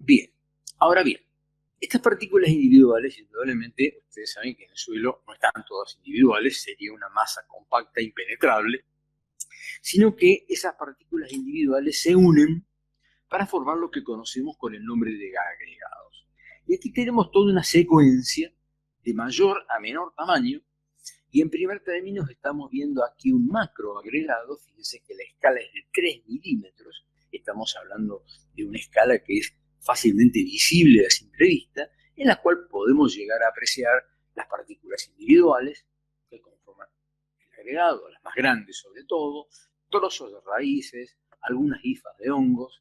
Bien, ahora bien, estas partículas individuales, indudablemente, ustedes saben que en el suelo no están todas individuales, sería una masa compacta, impenetrable, sino que esas partículas individuales se unen para formar lo que conocemos con el nombre de agregados. Y aquí tenemos toda una secuencia de mayor a menor tamaño, y en primer término estamos viendo aquí un macroagregado. Fíjense que la escala es de 3 milímetros, estamos hablando de una escala que es fácilmente visible a simple vista, en la cual podemos llegar a apreciar las partículas individuales que conforman el agregado, las más grandes sobre todo, trozos de raíces, algunas hifas de hongos,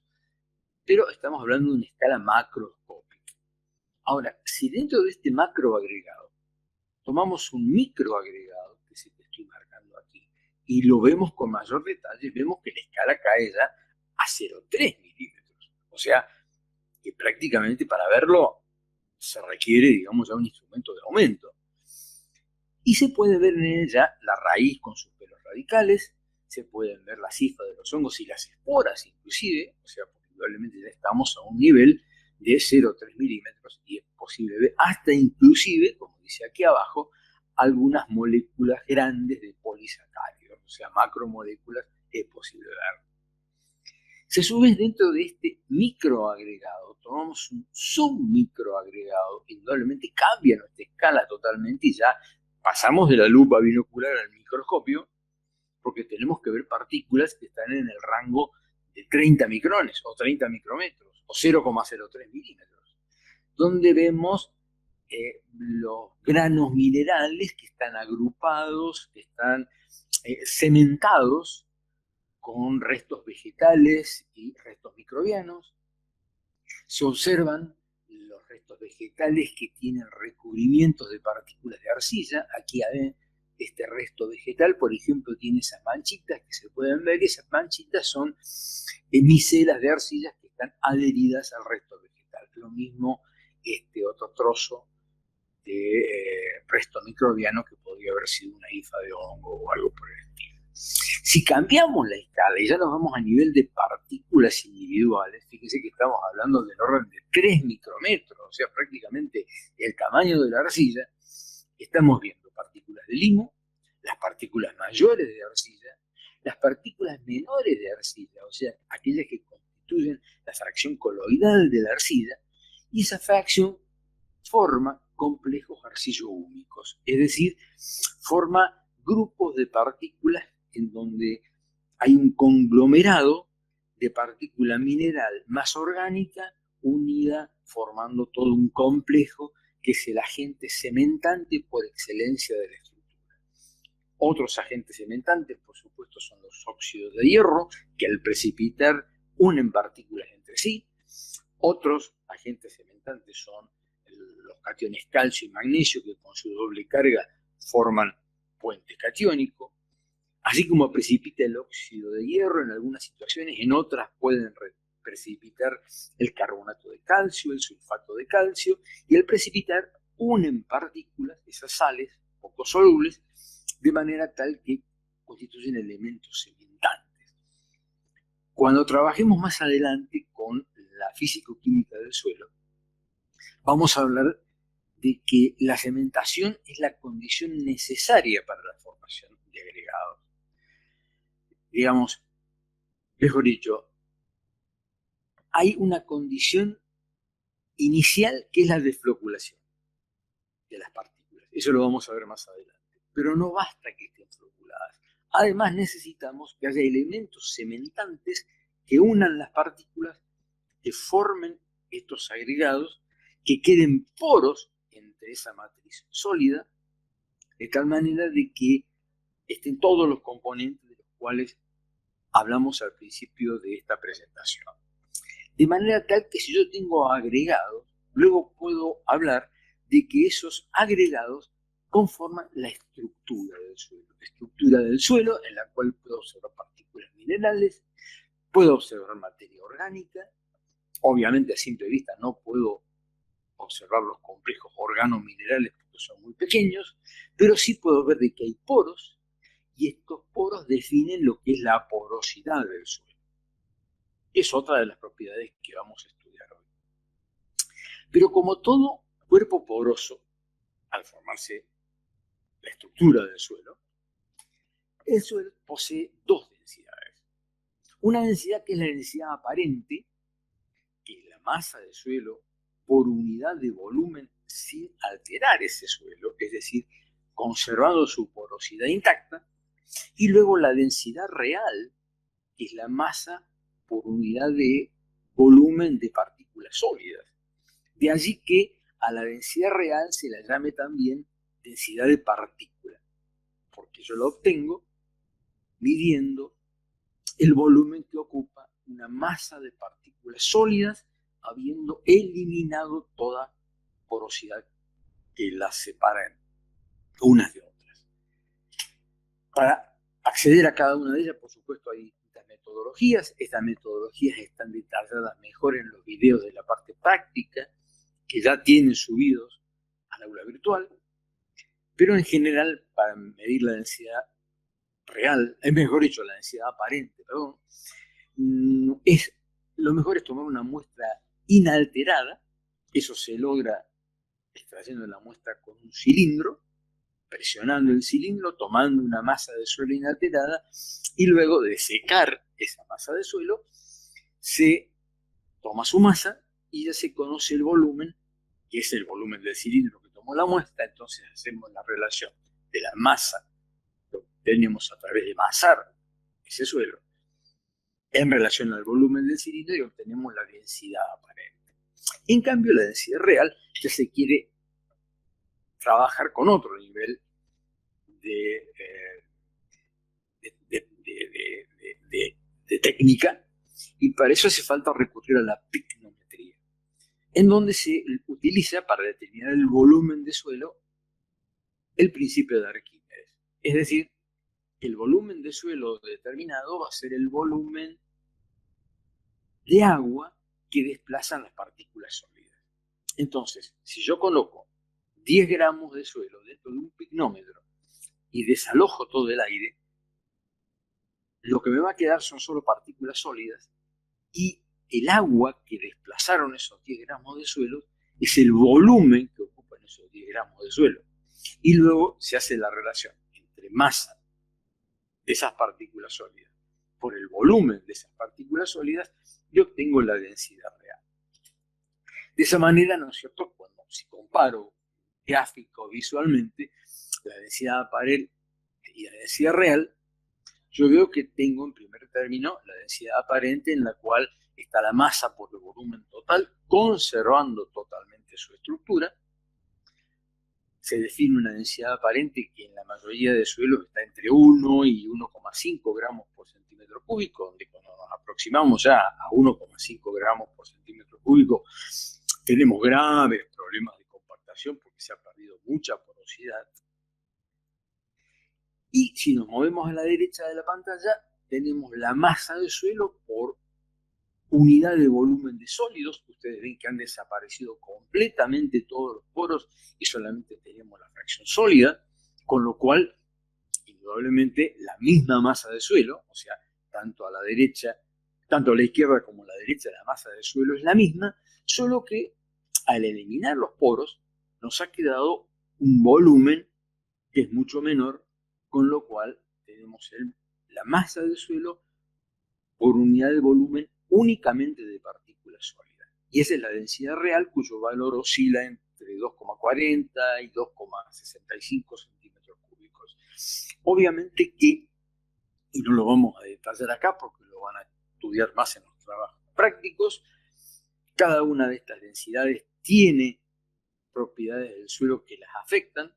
pero estamos hablando de una escala macroscópica. Ahora, si dentro de este macroagregado tomamos un microagregado, que es el que estoy marcando aquí, y lo vemos con mayor detalle, vemos que la escala cae ya a 0,3 milímetros. O sea, que prácticamente para verlo se requiere, digamos, ya un instrumento de aumento. Y se puede ver en ella la raíz con sus pelos radicales, se pueden ver las hifas de los hongos y las esporas inclusive, o sea, probablemente ya estamos a un nivel de 0,3 milímetros y es posible ver hasta inclusive, como dice aquí abajo, algunas moléculas grandes de polisacáridos, o sea, macromoléculas, es posible ver. Si a su vez dentro de este microagregado tomamos un submicroagregado, indudablemente cambia nuestra escala totalmente y ya pasamos de la lupa binocular al microscopio, porque tenemos que ver partículas que están en el rango de 30 micrones o 30 micrómetros o 0,03 milímetros, donde vemos los granos minerales que están agrupados, que están cementados con restos vegetales y restos microbianos. Se observan los restos vegetales que tienen recubrimientos de partículas de arcilla. Aquí ven este resto vegetal, por ejemplo, tiene esas manchitas que se pueden ver. Esas manchitas son micelas de arcillas que están adheridas al resto vegetal. Lo mismo este otro trozo de resto microbiano que podría haber sido una hifa de hongo o algo por el estilo. Si cambiamos la escala y ya nos vamos a nivel de partículas individuales, fíjense que estamos hablando del orden de 3 micrómetros, o sea, prácticamente el tamaño de la arcilla, estamos viendo partículas de limo, las partículas mayores de arcilla, las partículas menores de arcilla, o sea, aquellas que constituyen la fracción coloidal de la arcilla, y esa fracción forma complejos arcillo-húmicos, es decir, forma grupos de partículas en donde hay un conglomerado de partícula mineral más orgánica unida formando todo un complejo que es el agente cementante por excelencia de la estructura. Otros agentes cementantes, por supuesto, son los óxidos de hierro, que al precipitar unen partículas entre sí. Otros agentes cementantes son los cationes calcio y magnesio, que con su doble carga forman puente catiónico. Así como precipita el óxido de hierro en algunas situaciones, en otras pueden precipitar el carbonato de calcio, el sulfato de calcio, y al precipitar unen partículas, esas sales poco solubles, de manera tal que constituyen elementos cementantes. Cuando trabajemos más adelante con la físico-química del suelo, vamos a hablar de que la cementación es la condición necesaria para la formación de agregados. Digamos, mejor dicho, hay una condición inicial que es la desfloculación de las partículas. Eso lo vamos a ver más adelante. Pero no basta que estén floculadas. Además necesitamos que haya elementos cementantes que unan las partículas, que formen estos agregados, que queden poros entre esa matriz sólida, de tal manera de que estén todos los componentes de los cuales hablamos al principio de esta presentación. De manera tal que si yo tengo agregados, luego puedo hablar de que esos agregados conforman la estructura del suelo en la cual puedo observar partículas minerales, puedo observar materia orgánica. Obviamente a simple vista no puedo observar los complejos organominerales porque son muy pequeños, pero sí puedo ver de que hay poros, y estos poros definen lo que es la porosidad del suelo. Es otra de las propiedades que vamos a estudiar hoy. Pero como todo cuerpo poroso, al formarse la estructura del suelo, el suelo posee dos densidades. Una densidad que es la densidad aparente, que es la masa del suelo por unidad de volumen sin alterar ese suelo, es decir, conservando su porosidad intacta, y luego la densidad real, que es la masa por unidad de volumen de partículas sólidas. De allí que a la densidad real se la llame también densidad de partícula, porque yo la obtengo midiendo el volumen que ocupa una masa de partículas sólidas, habiendo eliminado toda porosidad que las separa unas de otras. Para acceder a cada una de ellas, por supuesto, hay distintas metodologías. Estas metodologías están detalladas mejor en los videos de la parte práctica, que ya tienen subidos al aula virtual, pero en general, para medir la densidad real, mejor dicho, la densidad aparente, perdón, lo mejor es tomar una muestra inalterada. Eso se logra extrayendo la muestra con un cilindro, presionando el cilindro, tomando una masa de suelo inalterada, y luego de secar esa masa de suelo, se toma su masa y ya se conoce el volumen, que es el volumen del cilindro que tomó la muestra. Entonces hacemos la relación de la masa que obtenemos a través de masar ese suelo en relación al volumen del cilindro y obtenemos la densidad aparente. En cambio, la densidad real ya se quiere trabajar con otro nivel de técnica, y para eso hace falta recurrir a la picnometría, en donde se utiliza para determinar el volumen de suelo el principio de Arquímedes. Es decir, el volumen de suelo determinado va a ser el volumen de agua que desplazan las partículas sólidas. Entonces, si yo coloco 10 gramos de suelo dentro de un picnómetro y desalojo todo el aire, lo que me va a quedar son solo partículas sólidas, y el agua que desplazaron esos 10 gramos de suelo es el volumen que ocupan esos 10 gramos de suelo. Y luego se hace la relación entre masa de esas partículas sólidas por el volumen de esas partículas sólidas, y obtengo la densidad real. De esa manera, ¿no es cierto?, cuando si comparo gráfico visualmente la densidad aparente y la densidad real, yo veo que tengo en primer término la densidad aparente, en la cual está la masa por el volumen total, conservando totalmente su estructura. Se define una densidad aparente que en la mayoría de suelos está entre 1 y 1,5 gramos por centímetro cúbico, donde cuando nos aproximamos ya a 1,5 gramos por centímetro cúbico, tenemos graves problemas de compactación porque se ha perdido mucha porosidad. Y si nos movemos a la derecha de la pantalla, tenemos la masa del suelo por unidad de volumen de sólidos. Ustedes ven que han desaparecido completamente todos los poros y solamente tenemos la fracción sólida, con lo cual, indudablemente, la misma masa de suelo, o sea, tanto a la derecha, tanto a la izquierda como a la derecha, la masa del suelo es la misma, solo que al eliminar los poros nos ha quedado un volumen que es mucho menor, con lo cual tenemos la masa del suelo por unidad de volumen únicamente de partículas sólidas. Y esa es la densidad real, cuyo valor oscila entre 2,40 y 2,65 centímetros cúbicos. Obviamente que, y no lo vamos a detallar acá porque lo van a estudiar más en los trabajos prácticos, cada una de estas densidades tiene propiedades del suelo que las afectan,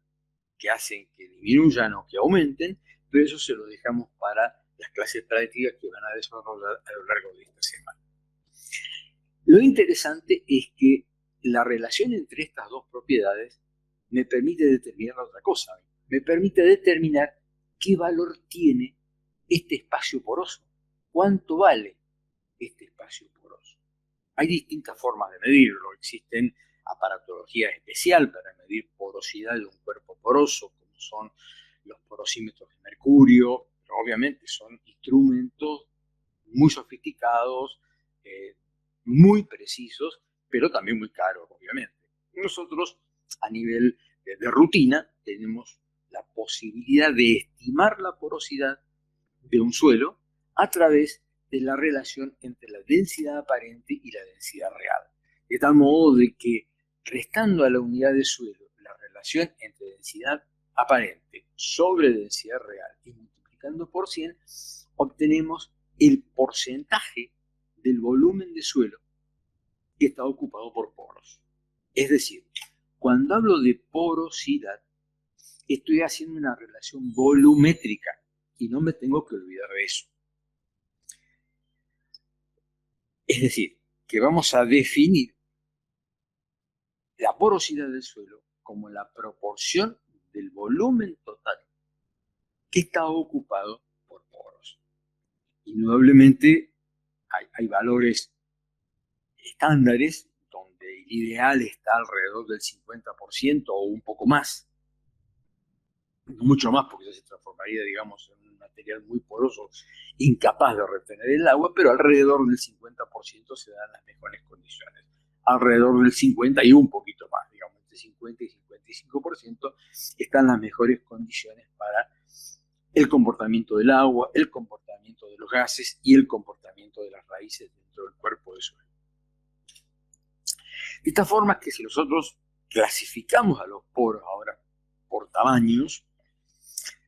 que hacen que disminuyan o que aumenten, pero eso se lo dejamos para las clases prácticas que van a desarrollar a lo largo de esta semana. Lo interesante es que la relación entre estas dos propiedades me permite determinar otra cosa. Me permite determinar qué valor tiene este espacio poroso, cuánto vale este espacio poroso. Hay distintas formas de medirlo. Existen aparatologías especiales para medir porosidad de un cuerpo poroso, como son los porosímetros de mercurio, pero obviamente son instrumentos muy sofisticados, muy precisos, pero también muy caro, obviamente. Nosotros, a nivel de rutina, tenemos la posibilidad de estimar la porosidad de un suelo a través de la relación entre la densidad aparente y la densidad real. De tal modo de que, restando a la unidad de suelo la relación entre densidad aparente sobre densidad real y multiplicando por 100, obtenemos el porcentaje del volumen de suelo que está ocupado por poros. Es decir, cuando hablo de porosidad, estoy haciendo una relación volumétrica y no me tengo que olvidar de eso. Es decir, que vamos a definir la porosidad del suelo como la proporción del volumen total que está ocupado por poros. Indudablemente hay valores estándares donde el ideal está alrededor del 50% o un poco más. Mucho más, porque ya se transformaría, digamos, en un material muy poroso, incapaz de retener el agua, pero alrededor del 50% se dan las mejores condiciones. Alrededor del 50% y un poquito más, digamos, entre 50 y 55% están las mejores condiciones para el comportamiento del agua, el comportamiento de los gases y el comportamiento de las raíces dentro del cuerpo del suelo. De esta forma que si nosotros clasificamos a los poros ahora por tamaños,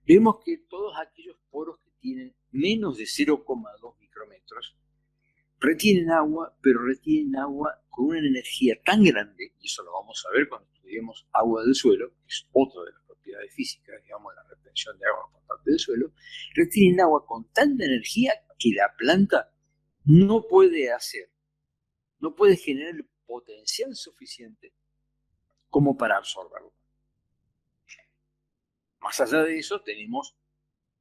vemos que todos aquellos poros que tienen menos de 0,2 micrómetros retienen agua, pero retienen agua con una energía tan grande, y eso lo vamos a ver cuando estudiemos agua del suelo, que es otra de las propiedades físicas, digamos, la retención de agua por parte del suelo, retienen agua con tanta energía que la planta no puede generar el potencial suficiente como para absorberlo. Más allá de eso, tenemos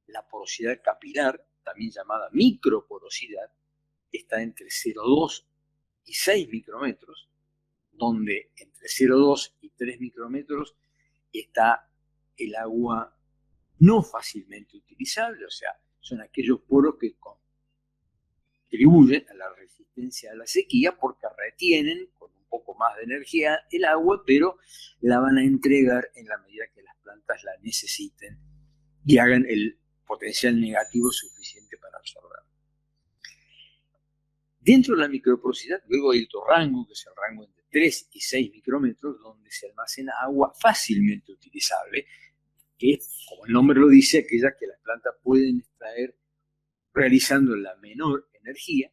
la porosidad capilar, también llamada microporosidad, está entre 0,2 y 6 micrómetros, donde entre 0,2 y 3 micrómetros está el agua no fácilmente utilizable, o sea, son aquellos poros que contribuyen a la resistencia a la sequía porque retienen con un poco más de energía el agua, pero la van a entregar en la medida que las plantas la necesiten y hagan el potencial negativo suficiente para absorber. Dentro de la microporosidad, luego hay otro rango, que es el rango entre 3 y 6 micrómetros, donde se almacena agua fácilmente utilizable, que, como el nombre lo dice, aquella que las plantas pueden extraer realizando la menor energía,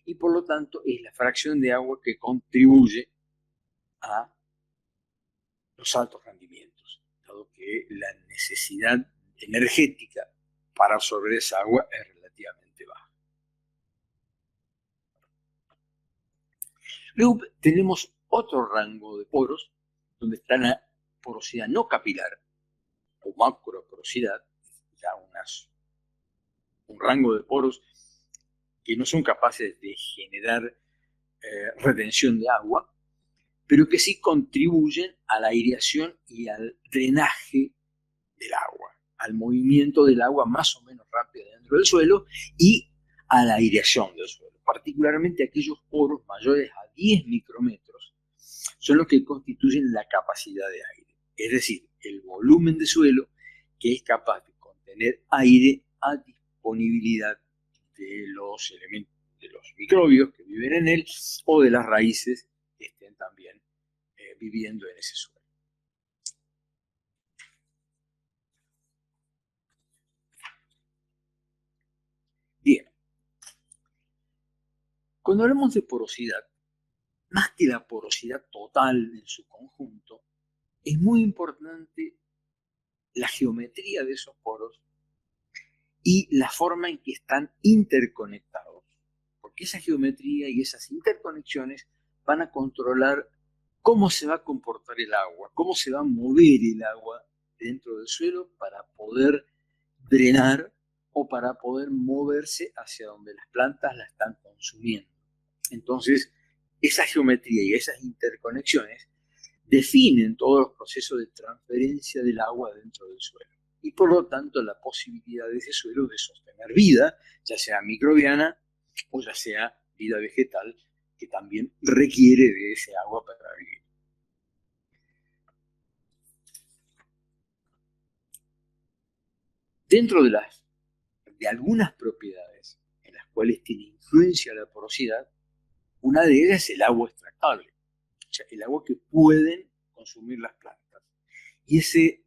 y por lo tanto es la fracción de agua que contribuye a los altos rendimientos, dado que la necesidad energética para absorber esa agua es relativamente baja. Luego tenemos otro rango de poros, donde está la porosidad no capilar, o macroporosidad, ya un rango de poros que no son capaces de generar retención de agua, pero que sí contribuyen a la aireación y al drenaje del agua, al movimiento del agua más o menos rápido dentro del suelo y a la aireación del suelo. Particularmente aquellos poros mayores a 10 micrómetros son los que constituyen la capacidad de aire, es decir, el volumen de suelo que es capaz de contener aire a disponibilidad de los elementos, de los microbios que viven en él o de las raíces que estén también viviendo en ese suelo. Bien, cuando hablamos de porosidad, más que la porosidad total en su conjunto, es muy importante la geometría de esos poros y la forma en que están interconectados, porque esa geometría y esas interconexiones van a controlar cómo se va a comportar el agua, cómo se va a mover el agua dentro del suelo para poder drenar o para poder moverse hacia donde las plantas la están consumiendo. Entonces, esa geometría y esas interconexiones definen todos los procesos de transferencia del agua dentro del suelo y por lo tanto la posibilidad de ese suelo de sostener vida, ya sea microbiana o ya sea vida vegetal que también requiere de ese agua para vivir. Dentro de algunas propiedades en las cuales tiene influencia la porosidad, una de ellas es el agua extractable, o sea, el agua que pueden consumir las plantas. Y ese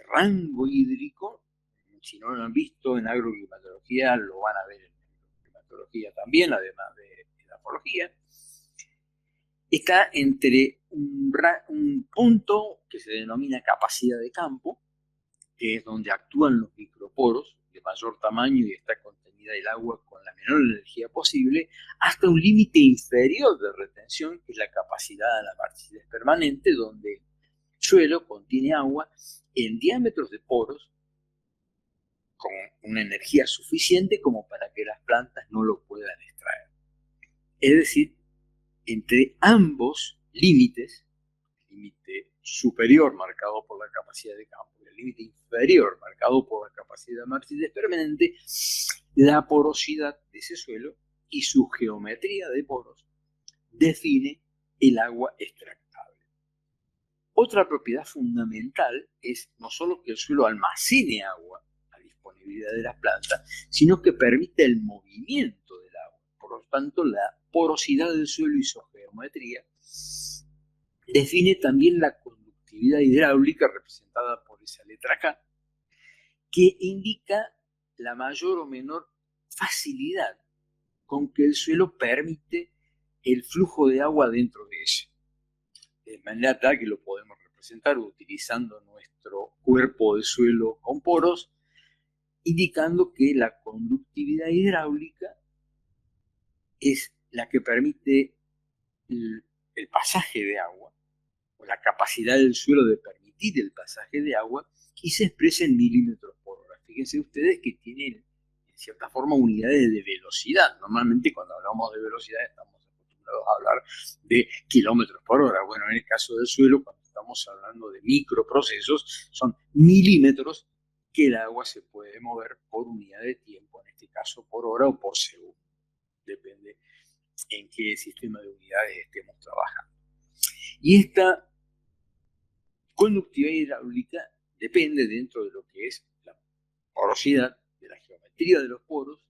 rango hídrico, si no lo han visto en agroclimatología, lo van a ver en climatología también, además de la morfología, está entre un punto que se denomina capacidad de campo, que es donde actúan los microporos de mayor tamaño y está contenida el agua con la menor energía posible, hasta un límite inferior de retención, que es la capacidad de la marchidez permanente, donde el suelo contiene agua en diámetros de poros con una energía suficiente como para que las plantas no lo puedan extraer. Es decir, entre ambos límites, el límite superior marcado por la capacidad de campo y el límite inferior marcado por la capacidad de marchidez permanente, la porosidad de ese suelo y su geometría de poros define el agua extractable. Otra propiedad fundamental es no solo que el suelo almacene agua a disponibilidad de las plantas, sino que permite el movimiento del agua. Por lo tanto, la porosidad del suelo y su geometría define también la conductividad hidráulica representada por esa letra K, que indica la mayor o menor facilidad con que el suelo permite el flujo de agua dentro de ella. De manera tal que lo podemos representar utilizando nuestro cuerpo de suelo con poros, indicando que la conductividad hidráulica es la que permite el pasaje de agua, o la capacidad del suelo de permitir el pasaje de agua, y se expresa en milímetros por hora. Fíjense ustedes que tienen, en cierta forma, unidades de velocidad. Normalmente cuando hablamos de velocidad estamos acostumbrados a hablar de kilómetros por hora. Bueno, en el caso del suelo, cuando estamos hablando de microprocesos, son milímetros que el agua se puede mover por unidad de tiempo, en este caso por hora o por segundo. Depende en qué sistema de unidades estemos trabajando. Y esta conductividad hidráulica depende, dentro de lo que es la porosidad, de la geometría de los poros,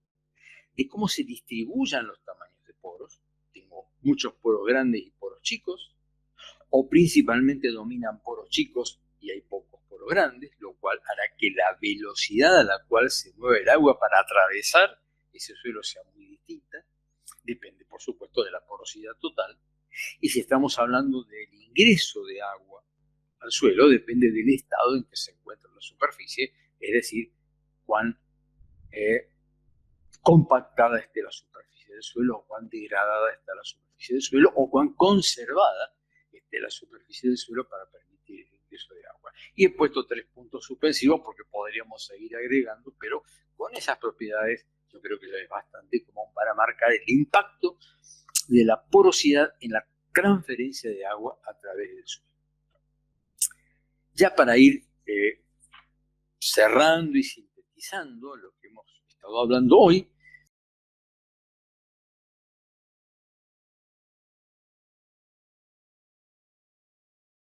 de cómo se distribuyan los tamaños de poros. Tengo muchos poros grandes y poros chicos, o principalmente dominan poros chicos y hay pocos poros grandes, lo cual hará que la velocidad a la cual se mueve el agua para atravesar ese suelo sea muy distinta. Depende, por supuesto, de la porosidad total. Y si estamos hablando del ingreso de agua al suelo, depende del estado en que se encuentra la superficie, es decir, cuán compactada esté la superficie del suelo, o cuán degradada está la superficie del suelo, o cuán conservada esté la superficie del suelo para permitir el ingreso de agua. Y he puesto 3 puntos suspensivos porque podríamos seguir agregando, pero con esas propiedades yo creo que ya es bastante como para marcar el impacto de la porosidad en la transferencia de agua a través del suelo. Ya para ir cerrando y sintetizando lo que hemos estado hablando hoy,